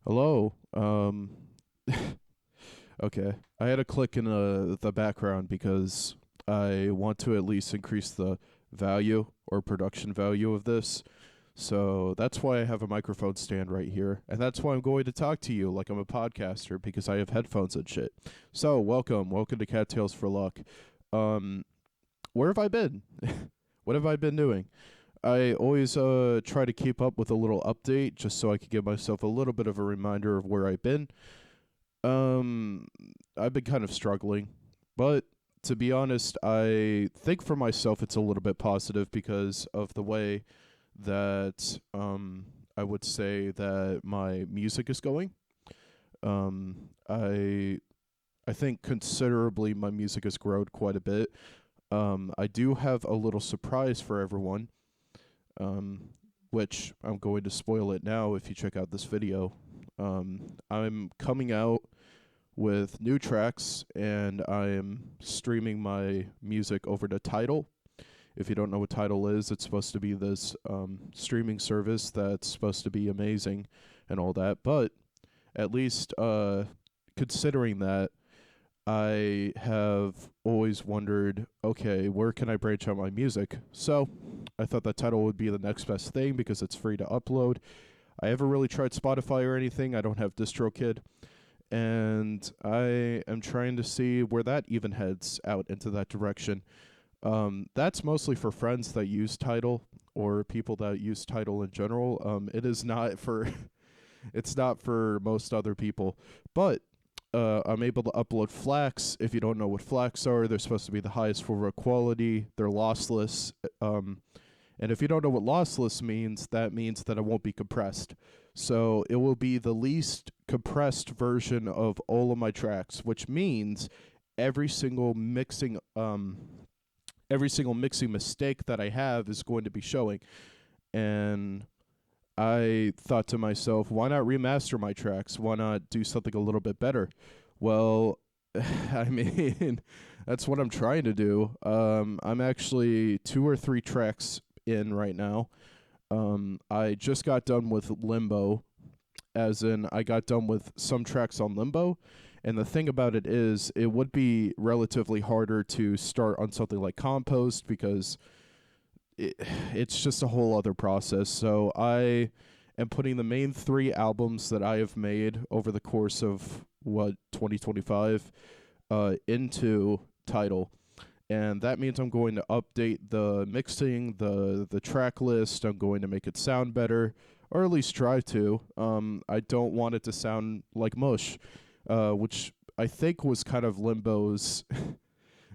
Hello. Okay. I had a click in the background because I want to at least increase the value or production value of this. So that's why I have a microphone stand right here. And that's why I'm going to talk to you like I'm a podcaster because I have headphones and shit. So, welcome. Welcome to Cattails for Luck. Um, where have I been? What have I been doing? I always try to keep up with a little update just so I could give myself a little bit of a reminder of where I've been. Um, I've been kind of struggling, but to be honest, I think for myself it's a little bit positive because of the way that I would say that my music is going. I think considerably my music has grown quite a bit. I do have a little surprise for everyone, um, which I'm going to spoil it now if you check out this video. I'm coming out with new tracks and I am streaming my music over to Tidal. If you don't know what Tidal is, it's supposed to be this streaming service that's supposed to be amazing and all that. But at least considering that, I have always wondered, okay, where can I branch out my music? So I thought that Tidal would be the next best thing because it's free to upload. I haven't really tried Spotify or anything. I don't have DistroKid, and I am trying to see where that even heads out into that direction. That's mostly for friends that use Tidal or people that use Tidal in general. It is not for it's not for most other people, but I'm able to upload FLACs. If you don't know what FLACs are, they're supposed to be the highest form of quality. They're lossless. And if you don't know what lossless means, that means that it won't be compressed. So it will be the least compressed version of all of my tracks, which means every single mixing every single mixing mistake that I have is going to be showing. And I thought to myself, why not remaster my tracks? Why not do something a little bit better? Well, I mean, that's what I'm trying to do. I'm actually two or three tracks in right now. I just got done with Limbo, as in I got done with some tracks on Limbo. And the thing about it is, it would be relatively harder to start on something like Compost because it's just a whole other process. So I am putting the main three albums that I have made over the course of 2025 into Tidal, and that means I'm going to update the mixing, the track list. I'm going to make it sound better, or at least try to. I don't want it to sound like mush, which I think was kind of Limbo's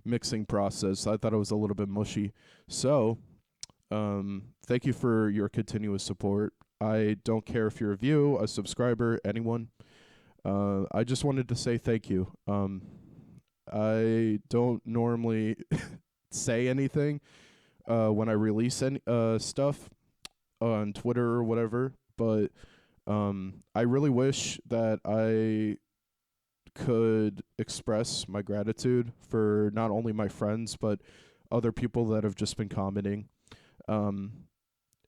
mixing process. I thought it was a little bit mushy. So thank you for your continuous support. I don't care if you're a viewer, a subscriber, anyone. I just wanted to say thank you. I don't normally say anything when I release any stuff on Twitter or whatever, but I really wish that I could express my gratitude for not only my friends but other people that have just been commenting. Um,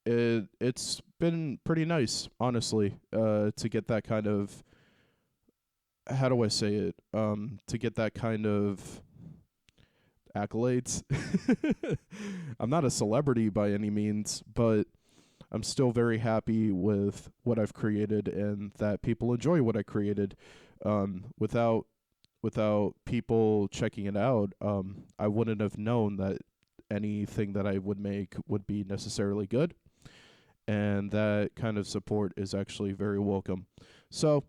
it's been pretty nice, honestly, to get that kind of, how do I say it? To get that kind of accolades. I'm not a celebrity by any means, but I'm still very happy with what I've created and that people enjoy what I created. Without people checking it out, I wouldn't have known that anything that I would make would be necessarily good. And that kind of support is actually very welcome. So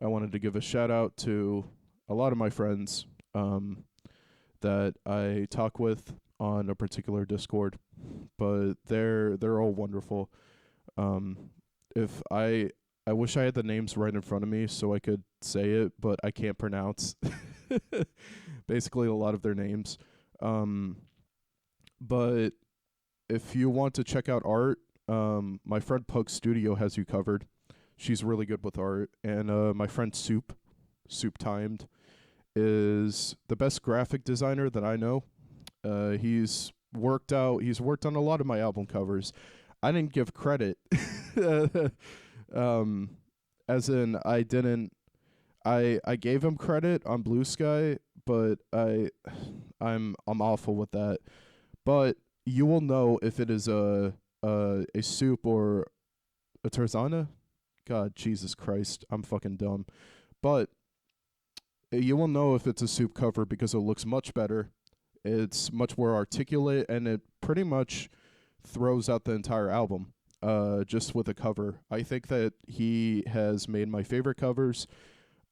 I wanted to give a shout out to a lot of my friends that I talk with on a particular Discord, but they're all wonderful. Um, if I wish I had the names right in front of me so I could say it, but I can't pronounce basically a lot of their names. Um, but if you want to check out art, my friend Pug Studio has you covered. She's really good with art, and my friend Soup Timed, is the best graphic designer that I know. He's worked on a lot of my album covers. I didn't give credit. um, as in I didn't. I gave him credit on Blue Sky, but I'm awful with that. But you will know if it is a soup or a Tarzana. God, Jesus Christ, I'm fucking dumb. But you will know if it's a soup cover because it looks much better. It's much more articulate, and it pretty much throws out the entire album. Just with a cover, I think that he has made my favorite covers.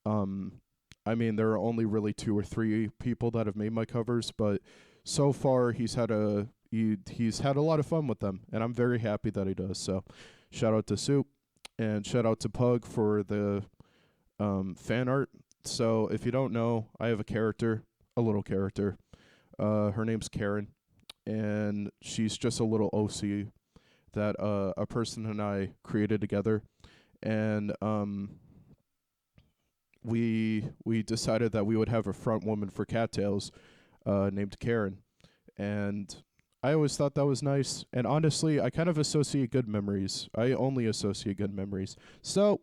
Um, I mean, there are only really 2 or 3 people that have made my covers, but so far he's had a lot of fun with them, and I'm very happy that he does. So, shout out to Soup, and shout out to Pug for the fan art. So, if you don't know, I have a little character. Her name's Karen, and she's just a little OC that a person and I created together, and we decided that we would have a front woman for Cattails, named Karen, and I always thought that was nice. And honestly, I kind of associate good memories. I only associate good memories. So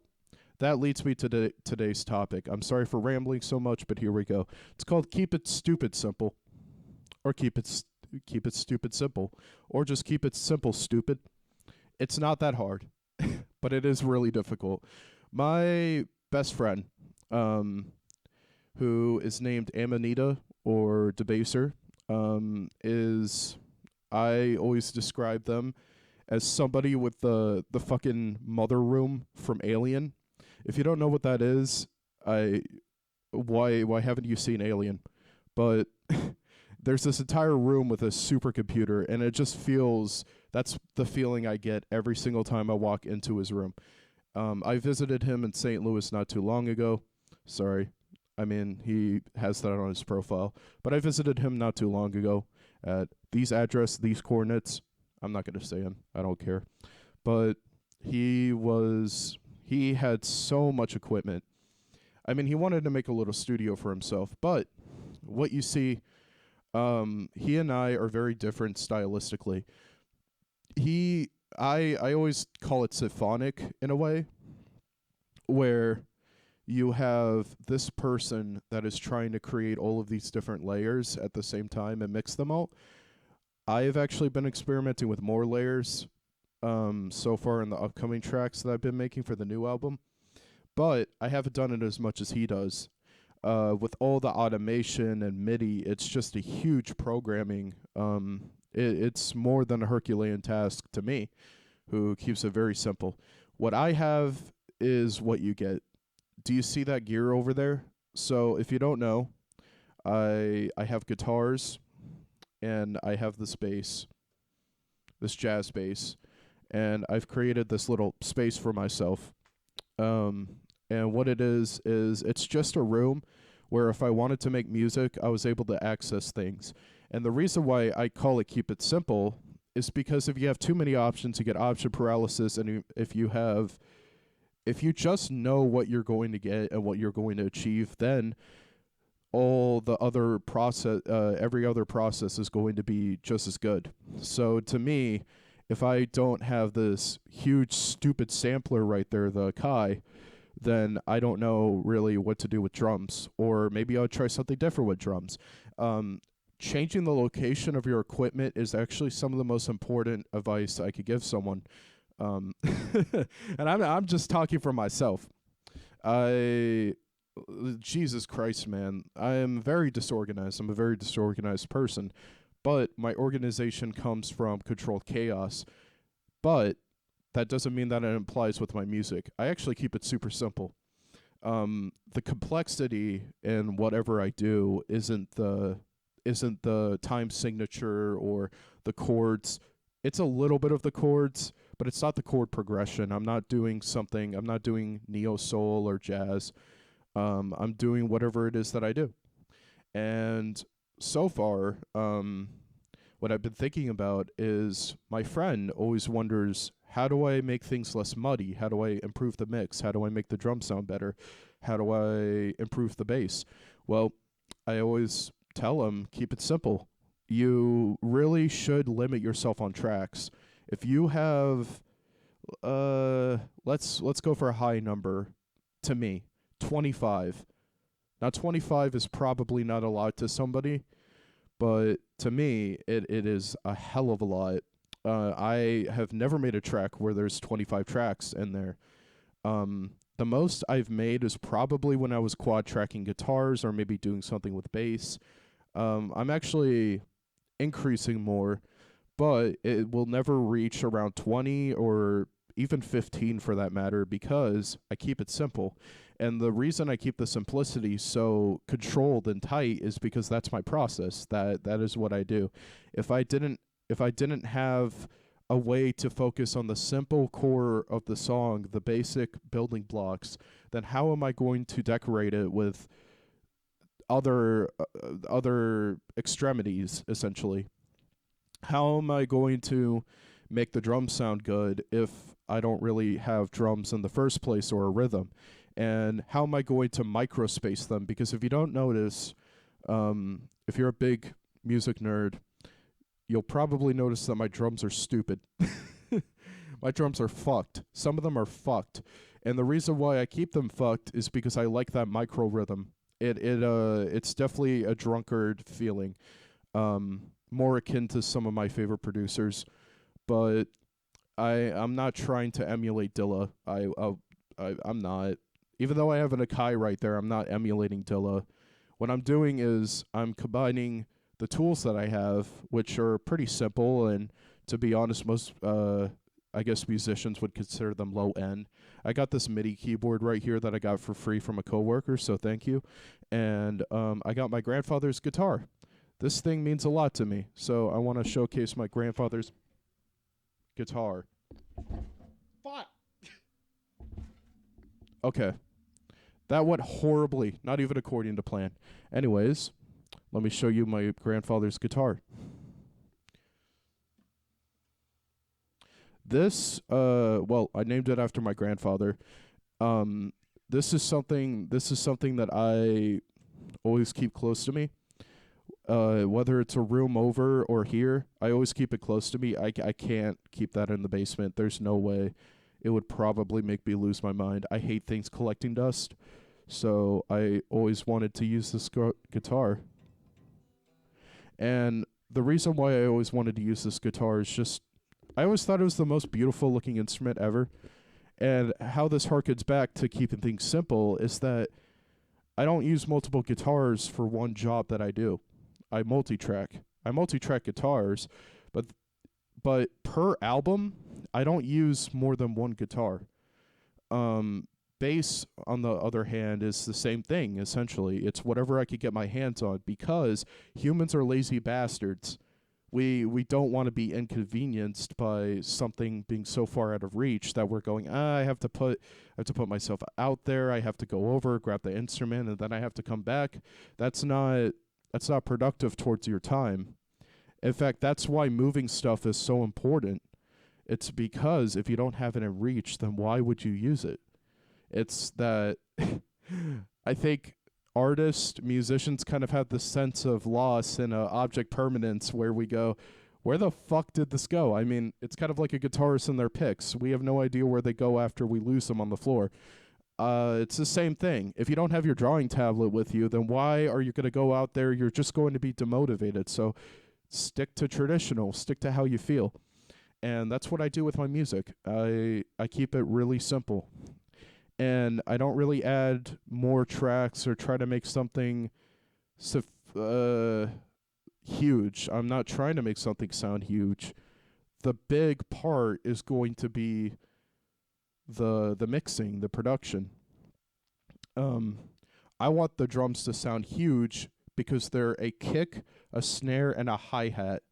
that leads me to today's topic. I'm sorry for rambling so much, but here we go. It's called "Keep It Stupid Simple," or keep it stupid simple, or just keep it simple stupid. It's not that hard, but it is really difficult. My best friend, um, who is named Amanita or Debaser, is I always describe them as somebody with the fucking mother room from Alien. If you don't know what that is, I why haven't you seen Alien? But there's this entire room with a supercomputer, and it just feels that's the feeling I get every single time I walk into his room. I visited him in St. Louis not too long ago. Sorry. I mean, he has that on his profile. But I visited him not too long ago at these address, these coordinates. I'm not going to say them. I don't care. But he had so much equipment. I mean, he wanted to make a little studio for himself. But what you see, he and I are very different stylistically. I always call it symphonic in a way, where you have this person that is trying to create all of these different layers at the same time and mix them all. I have actually been experimenting with more layers so far in the upcoming tracks that I've been making for the new album, but I haven't done it as much as he does. With all the automation and MIDI, it's just a huge programming. It's more than a Herculean task to me, who keeps it very simple. What I have is what you get. Do you see that gear over there? So if you don't know, I have guitars, and I have this bass, this jazz bass, and I've created this little space for myself. And what it is it's just a room where if I wanted to make music, I was able to access things. And the reason why I call it Keep It Simple is because if you have too many options, you get option paralysis, and if you just know what you're going to get and what you're going to achieve, then all the other process, every other process is going to be just as good. So to me, if I don't have this huge stupid sampler right there, the Kai, then I don't know really what to do with drums, or maybe I'll try something different with drums. Changing the location of your equipment is actually some of the most important advice I could give someone. And I'm just talking for myself. Jesus Christ, man, I am very disorganized. I'm a very disorganized person, but my organization comes from controlled chaos. But that doesn't mean that it implies with my music. I actually keep it super simple. The complexity in whatever I do isn't the time signature or the chords. It's a little bit of the chords, but it's not the chord progression. I'm not doing neo soul or jazz. I'm doing whatever it is that I do. And so far, what I've been thinking about is my friend always wonders, how do I make things less muddy? How do I improve the mix? How do I make the drum sound better? How do I improve the bass? Well, I always tell him, keep it simple. You really should limit yourself on tracks. If you have let's go for a high number. to me, 25. Now 25 is probably not a lot to somebody, but to me it is a hell of a lot. I have never made a track where there's 25 tracks in there. The most I've made is probably when I was quad tracking guitars or maybe doing something with bass. I'm actually increasing more, but it will never reach around 20 or even 15 for that matter because I keep it simple. And the reason I keep the simplicity so controlled and tight is because that's my process. That is what I do. If I didn't have a way to focus on the simple core of the song, the basic building blocks, then how am I going to decorate it with other extremities essentially? How am I going to make the drums sound good if I don't really have drums in the first place or a rhythm? And how am I going to microspace them? Because if you don't notice, if you're a big music nerd, you'll probably notice that my drums are stupid. My drums are fucked. Some of them are fucked. And the reason why I keep them fucked is because I like that micro rhythm. It's definitely a drunkard feeling. More akin to some of my favorite producers, but I'm not trying to emulate Dilla. I'm not. Even though I have an Akai right there, I'm not emulating Dilla. What I'm doing is I'm combining the tools that I have, which are pretty simple, and to be honest, most I guess musicians would consider them low end. I got this MIDI keyboard right here that I got for free from a coworker, so thank you. And I got my grandfather's guitar. This thing means a lot to me, so I want to showcase my grandfather's guitar. Fuck. Okay. That went horribly, not even according to plan. Anyways, let me show you my grandfather's guitar. This, well, I named it after my grandfather. This is something that I always keep close to me. Whether it's a room over or here, I always keep it close to me. I can't keep that in the basement. There's no way. It would probably make me lose my mind. I hate things collecting dust, so I always wanted to use this guitar. And the reason why I always wanted to use this guitar is just, I always thought it was the most beautiful looking instrument ever. And how this harkens back to keeping things simple is that I don't use multiple guitars for one job that I do. I multi-track. I multi-track guitars, but per album, I don't use more than one guitar. Bass, on the other hand, is the same thing, essentially. It's whatever I could get my hands on, because humans are lazy bastards. We don't want to be inconvenienced by something being so far out of reach that we're going, I have to put myself out there, I have to go over, grab the instrument, and then I have to come back. That's not productive towards your time. In fact, that's why moving stuff is so important. It's because if you don't have it in reach, then why would you use it? It's that I think artists, musicians kind of have this sense of loss and object permanence where we go, where the fuck did this go? I mean, it's kind of like a guitarist and their picks. We have no idea where they go after we lose them on the floor. It's the same thing. If you don't have your drawing tablet with you, then why are you going to go out there? You're just going to be demotivated. So stick to traditional, stick to how you feel. And that's what I do with my music. I keep it really simple. And I don't really add more tracks or try to make something huge. I'm not trying to make something sound huge. The big part is going to be the mixing, the production. I want the drums to sound huge because they're a kick, a snare, and a hi-hat.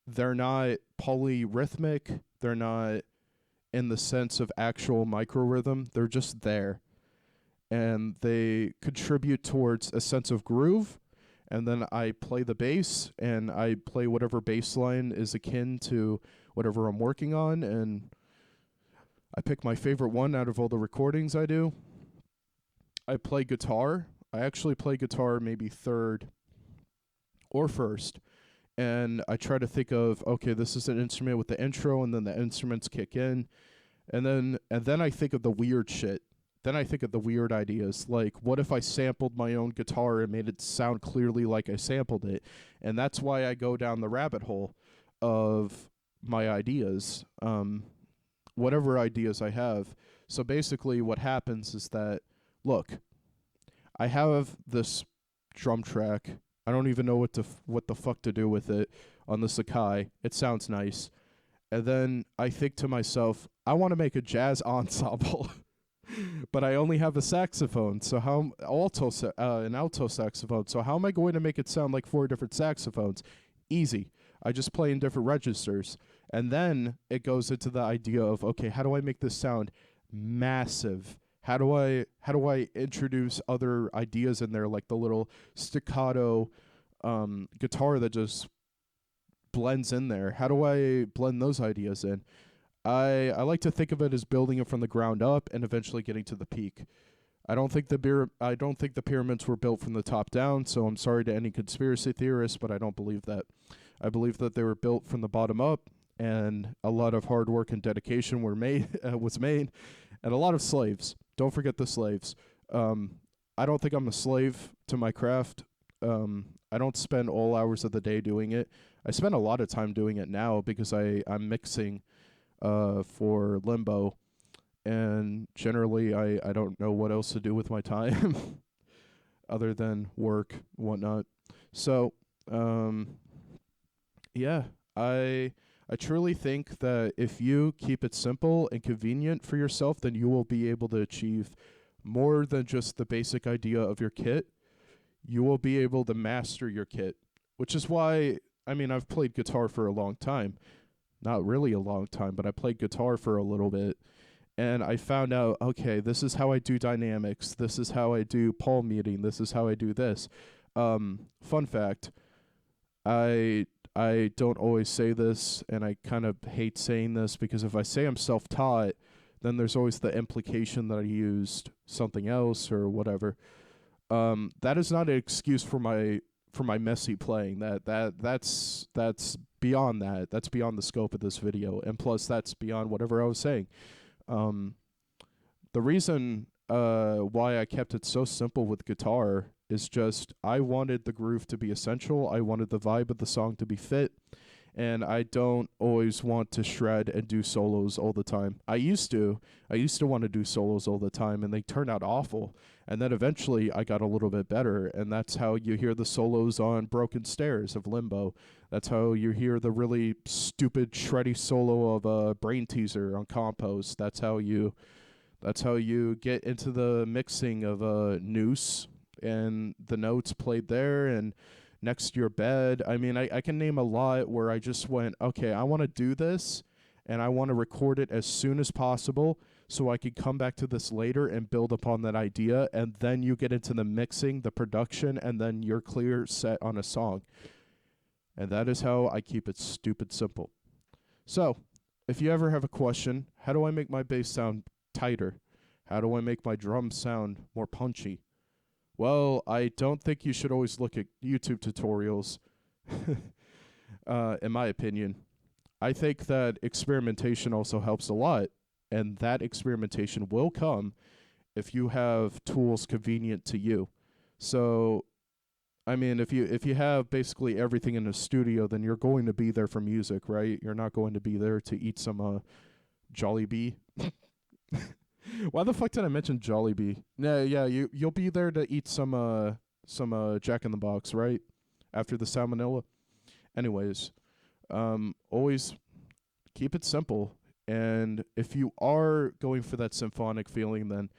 They're not polyrhythmic. They're not in the sense of actual micro rhythm. They're just there. And they contribute towards a sense of groove. And then I play the bass, and I play whatever bass line is akin to whatever I'm working on. And I pick my favorite one out of all the recordings I do. I play guitar. I actually play guitar maybe third or first. And I try to think of, okay, this is an instrument with the intro, and then the instruments kick in. And then I think of the weird shit then I think of the weird ideas, like what if I sampled my own guitar and made it sound clearly like I sampled it? And that's why I go down the rabbit hole of my ideas, whatever ideas I have. So basically, what happens is that, look, I have this drum track. I don't even know what the fuck to do with it on the Sakai. It sounds nice. And then I think to myself, I want to make a jazz ensemble. But I only have a saxophone, so how an alto saxophone. So how am I going to make it sound like four different saxophones? Easy. I just play in different registers. And then it goes into the idea of, okay, how do I make this sound massive? How do I introduce other ideas in there, like the little staccato guitar that just blends in there? How do I blend those ideas in? I like to think of it as building it from the ground up and eventually getting to the peak. I don't think the pyramids were built from the top down, so I'm sorry to any conspiracy theorists, but I don't believe that. I believe that they were built from the bottom up, and a lot of hard work and dedication was made, and a lot of slaves. Don't forget the slaves. I don't think I'm a slave to my craft. I don't spend all hours of the day doing it. I spend a lot of time doing it now because I'm mixing for Limbo, and generally I don't know what else to do with my time other than work and whatnot. So yeah, I truly think that if you keep it simple and convenient for yourself, then you will be able to achieve more than just the basic idea of your kit. You will be able to master your kit, which is why, I mean, I've played guitar for a long time. Not really a long time, but I played guitar for a little bit. And I found out, okay, this is how I do dynamics. This is how I do palm muting. This is how I do this. Fun fact, I don't always say this, and I kind of hate saying this because if I say I'm self-taught, then there's always the implication that I used something else or whatever. That is not an excuse for my messy playing. That's beyond that. That's beyond the scope of this video, and plus that's beyond whatever I was saying. The reason why I kept it so simple with guitar is just I wanted the groove to be essential. I wanted the vibe of the song to be fit. And I don't always want to shred and do solos all the time. I used to want to do solos all the time, and they turned out awful. And then eventually I got a little bit better, and that's how you hear the solos on Broken Stairs of Limbo. That's how you hear the really stupid shreddy solo of Brain Teaser on Compost. That's how you get into the mixing of Noose and the notes played there and next to your bed. I mean, I can name a lot where I just went, okay, I want to do this, and I want to record it as soon as possible so I could come back to this later and build upon that idea, and then you get into the mixing, the production, and then you're clear set on a song. And that is how I keep it stupid simple. So, if you ever have a question, how do I make my bass sound tighter? How do I make my drums sound more punchy? Well, I don't think you should always look at YouTube tutorials, in my opinion. I think that experimentation also helps a lot, and that experimentation will come if you have tools convenient to you. So, I mean, if you have basically everything in a studio, then you're going to be there for music, right? You're not going to be there to eat some Jollibee. Why the fuck did I mention Jollibee? Yeah, you'll be there to eat some Jack in the Box, right? After the salmonella. Anyways, always keep it simple. And if you are going for that symphonic feeling, then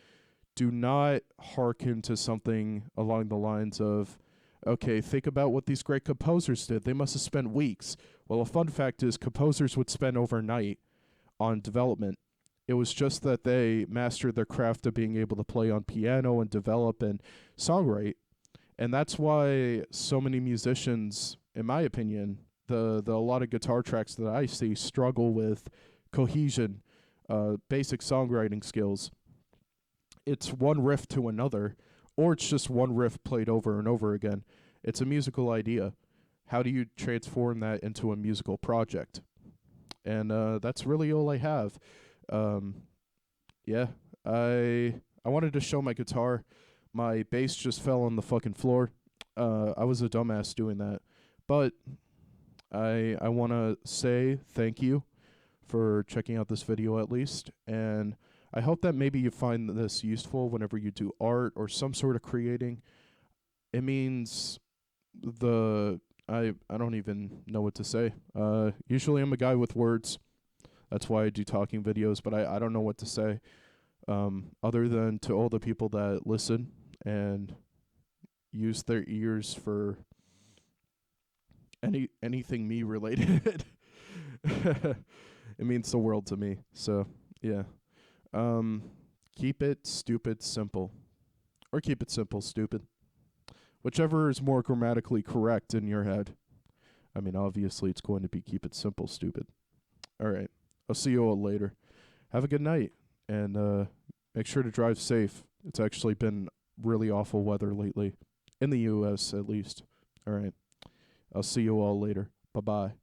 do not hearken to something along the lines of, okay, think about what these great composers did. They must have spent weeks. Well, a fun fact is composers would spend overnight on development. It was just that they mastered their craft of being able to play on piano and develop and songwrite. And that's why so many musicians, in my opinion, the a lot of guitar tracks that I see struggle with cohesion, basic songwriting skills. It's one riff to another, or it's just one riff played over and over again. It's a musical idea. How do you transform that into a musical project? And that's really all I have. Yeah, I I wanted to show my guitar. My bass just fell on the fucking floor. I was a dumbass doing that. But I want to say thank you for checking out this video at least, and I hope that maybe you find this useful whenever you do art or some sort of creating. It means I don't even know what to say. Usually I'm a guy with words. That's why I do talking videos, but I don't know what to say. Other than to all the people that listen and use their ears for anything me related. It means the world to me. So, yeah. Keep it stupid simple. Or keep it simple stupid. Whichever is more grammatically correct in your head. I mean, obviously it's going to be keep it simple stupid. All right. I'll see you all later. Have a good night, and make sure to drive safe. It's actually been really awful weather lately. In the US at least. All right. I'll see you all later. Bye-bye.